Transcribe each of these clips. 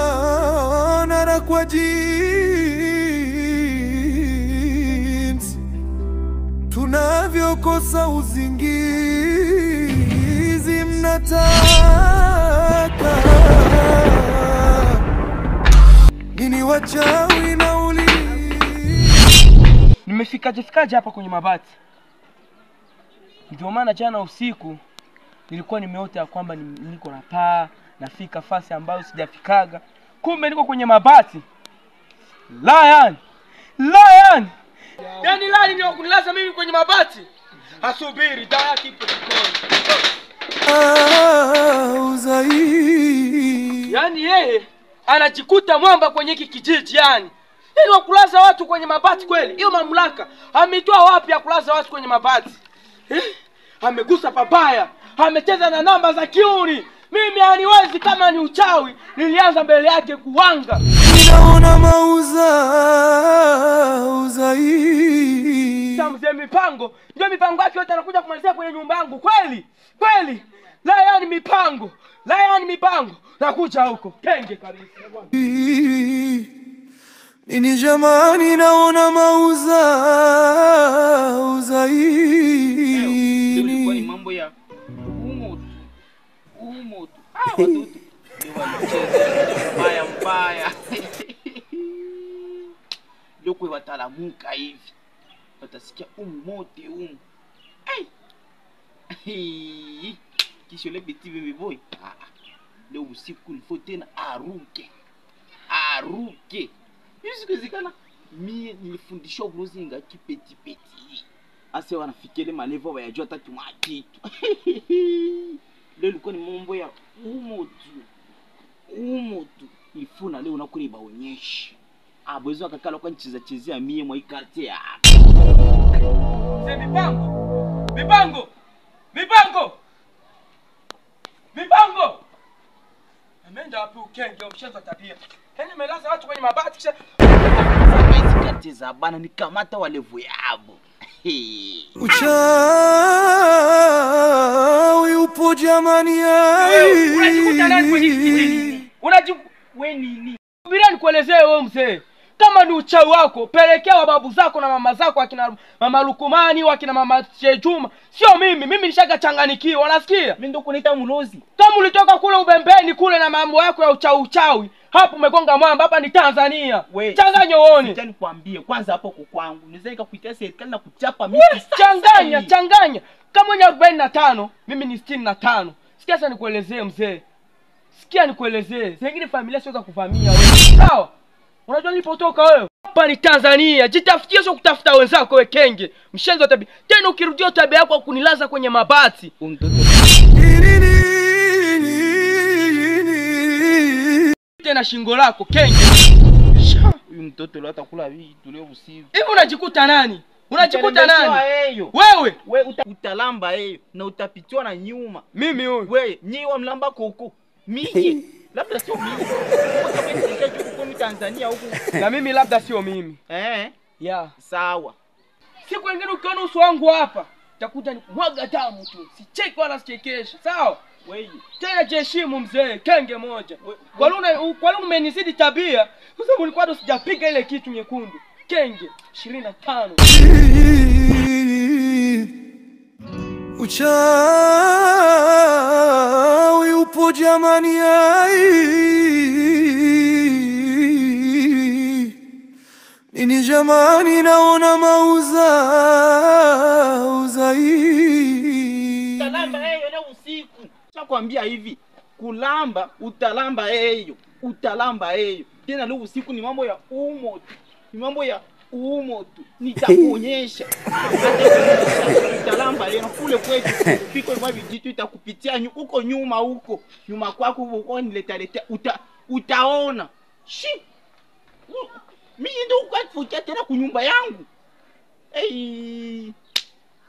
Naona kwa jinsi tunavyokosa usingizi, mnataka nini wachawi na uli? Nimefikaje hapa kwenye mabati? Ndio maana jana usiku nilikuwa nimeota ya kwamba niko na paa, nafika fasi ambayo sijafikaga. Kumbe niko kwenye mabati. Lion! Yaani Lion ndio kunilaza mimi kwenye mabati. Asubiri, dawa kipo kikoni. Yaani yeye anajikuta mwamba kwenye hiki kijiji yani. Yaani wakulaza watu kwenye mabati kweli? Hiyo mamlaka ameitoa wapi ya kulaza watu kwenye mabati? Amegusa pabaya, amecheza na namba za kiuni. Mimi haniwezi, kama ni uchawi nilianza mbele yake kuwanga. Ninaona uzai. Samze mipango, ndio mipango yake yote anakuja kumalizia kwenye nyumba yangu kweli? Kweli? Lion mipango. Nakuja huko. Kenge kabisa. Nini jamani, naona uzai. Ilikuwa ni mambo ya umoto. Watoto mbaya. Loko watalamuka hivi. Watasikia umote. Kisho le petit bébé boy. Leo usiku ilifo tena aruke. Yusikizikana mie nilifundishwa ulozinga kipeti. Ase wanafikele malevo wayajua tatu makitu. Leo ilikuwa ni mambo ya umotu. Ifuna leo unakuri baonyesha. Abwezo akakala kwa chezea mie mwa ikarte ya. Mipango. Ameenda wapi ukenge umshaza tabia? Yaani melaza watu kwenye mabati kisha Ikarte za bana nikamata walevu yabo. Uchawi upo jamani ai. Unajikuta nani kwenye kijiji? We nini? Bila nikuelezee wewe mzee. Kama ni uchawi wako, pelekea wa babu zako na mama zako, akina mama Lukumani, wakina mama Chejuma. Sio mimi nishaga changanikiwa, unasikia? Mimi ndo kuniita mlozi. Kama ulitoka kule ubembeni kule na mambo yako ya uchawi, hapo umegonga mwamba, hapa ni Tanzania. Changanya uone. Sitani kuambie kwanza hapo kwangu. Niweza nikakuitia serikali na kuchapa mimi. Changanya. Kama ni 45, mimi ni 65. Sikia sasa nikuelezee mzee. Zingine familia siweza kuvamia wewe. Sawa? Unajua nilipotoka wewe? Hapa ni Tanzania. Jitafutie sio kutafuta wenzako wewe kenge. Mshenzi wa tabia. Tena ukirudia tabia yako kunilaza kwenye mabati. Tena shingo lako kenge. Huyu mtoto leo atakula vitu leo usiku. Hivi unajikuta nani? Wewe utalamba na utapitiwa na nyuma. Mimi huyu. Wewe nyiwa mlamba koko. Mimi labda sio mimi. Kwa Tanzania huko. Na mimi labda sio mimi. Yeah. Sawa. Siku nyingine ukiona uso wangu hapa, utakuta ni mwaga damu tu. Sicheki wala sichekesha. Sawa? Wewe tena jeshimu mzee, kenge moja. Kwa nini umenizidi tabia? Kwa sababu nilikuwa ndo sijapiga ile kitu nyekundu. Kenge 25. Uchawi upo jamani ai. Nini jamani, naona uzai. Talamba leo usiku. Nakwambia hivi, kulamba utalamba tena leo usiku ni mambo ya umoto. Nitakuonyesha. Utalamba leo kule kwetu. Piko kwa vijitu itakupitia huko nyuma kwako huko nileta utaona. Mimi ndio kufutia tena kunyumba yangu.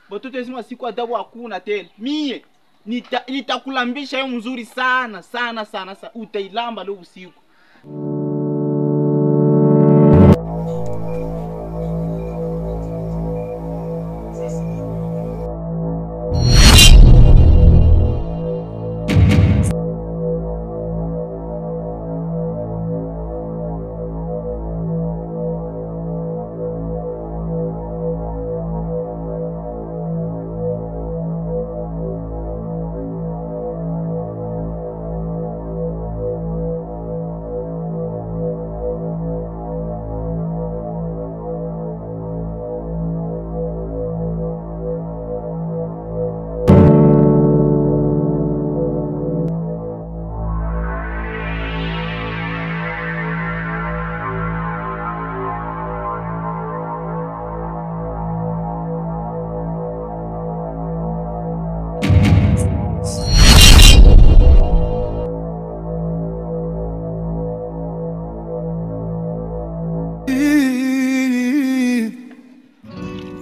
Watoto sima siku adabu hakuna tena. Mie nitakulambisha yeye mzuri sana. Utailamba leo usiku.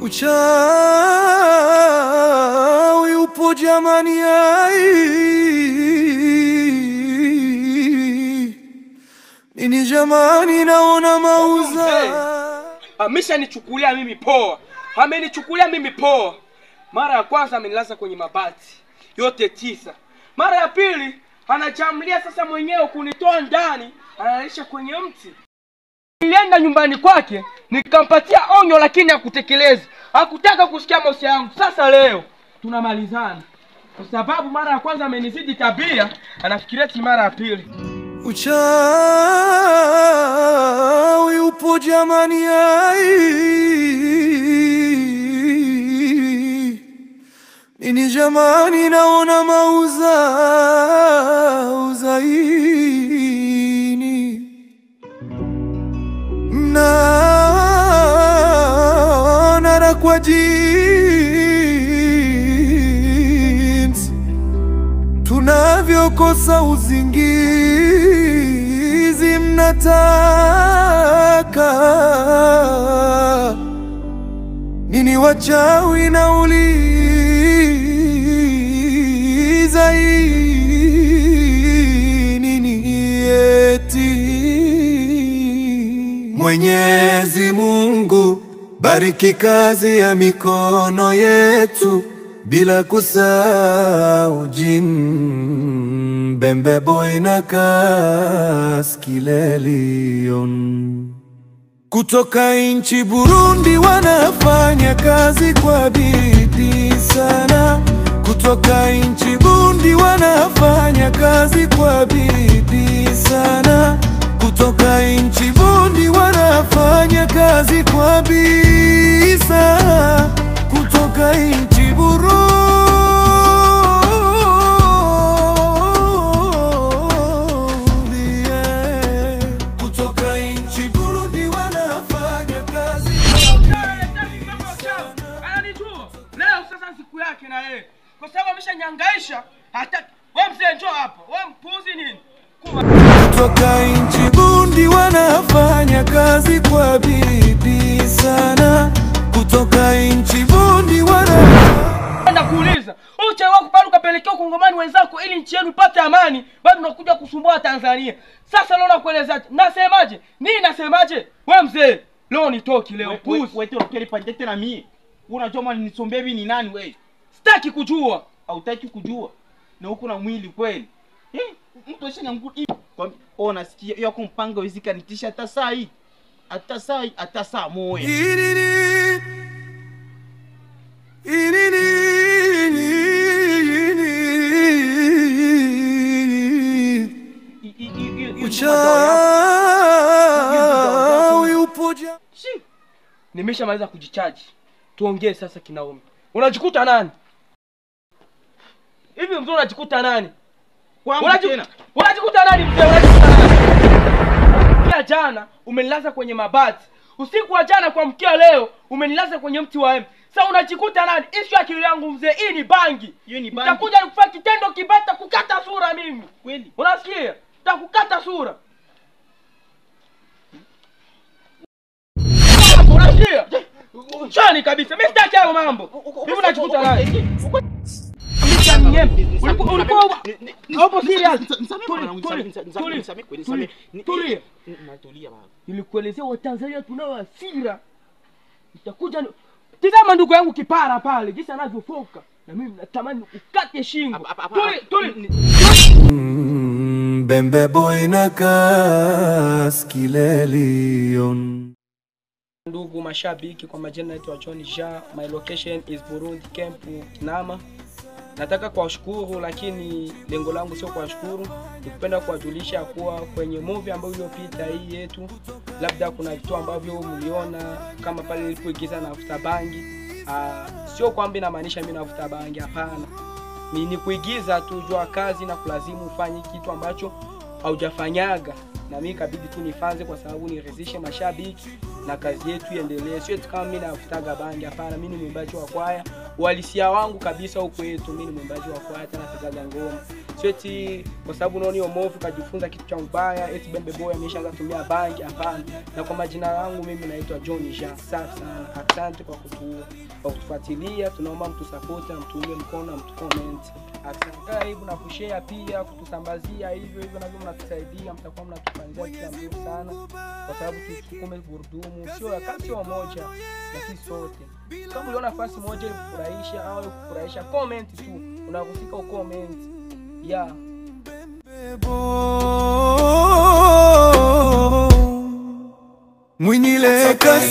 uchawi upo jamani, nini jamani, naona mauza. Ameshanichukulia mimi poa, amenichukulia mimi poa. Mara ya kwanza amenilaza kwenye mabati yote 9. Mara ya pili anachamlia sasa mwenyewe kunitoa ndani, analisha kwenye mti. Nilienda nyumbani kwake nikampatia onyo, lakini hakutekeleza, hakutaka kusikia maosha yangu. Sasa leo tunamalizana kwa sababu mara ya kwanza amenizidi tabia, anafikiria ti mara ya pili. Uchawi upo jamani, nini jamani, naona mauza uzaini, naona kwa jinsi tunavyokosa uzingizi, mnataka nini wachawi? Nauliza nini eti? Mwenyezi Mungu bariki kazi ya mikono yetu, bila kusahau Jin Bembe Boy na Kaskilelion. Kutoka nchi Burundi wanafanya kazi kwa bidii sana. Kutoka nchi Burundi wanafanya kazi kwa bidii sana. Kutoka nchi Burundi wanafanya kazi kwa bidii sana. Kutoka nchi Burundi, kutoka nchi Burundi wanafanya kazi. Ananijua leo sasa siku yake na yeye, kwa sababu ameshanyangaisha. Hata wewe mzee njoo hapa, wewe mpuzi nini? Kutoka nchi Burundi wanafanya kazi kwa bidii sana. Kutoka nchi Burundi nakuuliza, ucha wako pale ukapelekea Kongomani wenzako ili nchi yenu ipate amani, bado unakuja kusumbua Tanzania. Sasa leo nakuelezaje? Nasemaje? Nini nasemaje? Wewe mzee, leo nitoki leo. Wewe tu unapeleka na mimi. Unajua mwana nisombe hivi ni nani wewe? Sitaki kujua. Hautaki kujua. Na huko na mwili kweli. Mtu ashanya nguvu. Kwa unasikia yako mpango wizika nitisha hata saa hii. Hata saa moja. uchawi upo jamani. Nimeshamaliza kujichaji. Tuongee sasa kinaume. Unajikuta nani? Hivi mzee unajikuta nani? Unajikuta nani mzee? Unajikuta nani? Kia jana umenilaza kwenye mabati. Usiku wa jana kwa mkia leo umenilaza kwenye mti wa embe. Sasa unajikuta nani? Issue ya akili yangu mzee, hii ni bangi. Nitakuja nikufanya kitendo kibata kukata sura mimi. Kweli? Unasikia? Nitakukata sura. Unasikia? Chani kabisa. Mimi sitaki hayo mambo. Hivi unajikuta nani? Ulikuwa hapo serious. Tulia. Nilikuelezea Watanzania tunao hasira. Nitakuja tazama ndugu yangu kipara pale, jinsi anavyofoka. Na mimi natamani ukate shingo. Tulia. Bembe Boy na Kaskilelion. Ndugu mashabiki, kwa majina naitwa John Ja. My location is Burundi Camp Kinama. Nataka kuwashukuru, lakini lengo langu sio kuwashukuru, nikupenda kuwajulisha kuwa kwenye movie ambayo iliyopita hii yetu, labda kuna vitu ambavyo mliona kama pale nilipoigiza navuta bangi. Sio kwamba inamaanisha mimi navuta bangi, hapana. Ni kuigiza tu, jua kazi na kulazimu ufanye kitu ambacho haujafanyaga. Na mimi kabidi tu nifanze kwa sababu niridhishe mashabiki na kazi yetu iendelee. Sio kama mimi nafutaga bangi, hapana. Mimi ni mwimbaji wa kwaya. Uhalisia wangu kabisa huko yetu, mimi ni mwimbaji wa kwaya, tena napiga ngoma. Sio eti kwa sababu unaona hiyo mofu kajifunza kitu cha mbaya eti Bembe Boy ameshaanza kutumia bangi. Hapana. Na kwa majina yangu mimi naitwa John Jean. Safi sana. Asante kwa kutufuatilia. Tunaomba mtu support na mtuunge mkono na mtu comment. Asante na kushare pia kutusambazia hivyo na vile mnatusaidia, mtakuwa mnatufanyia kitu mzuri sana kwa sababu tusukume gurudumu sio wakati wa moja na sisi sote. Kama uliona nafasi moja ili kufurahisha au kufurahisha, comment tu, unahusika ucomment. Yeah. Mwinyile kasi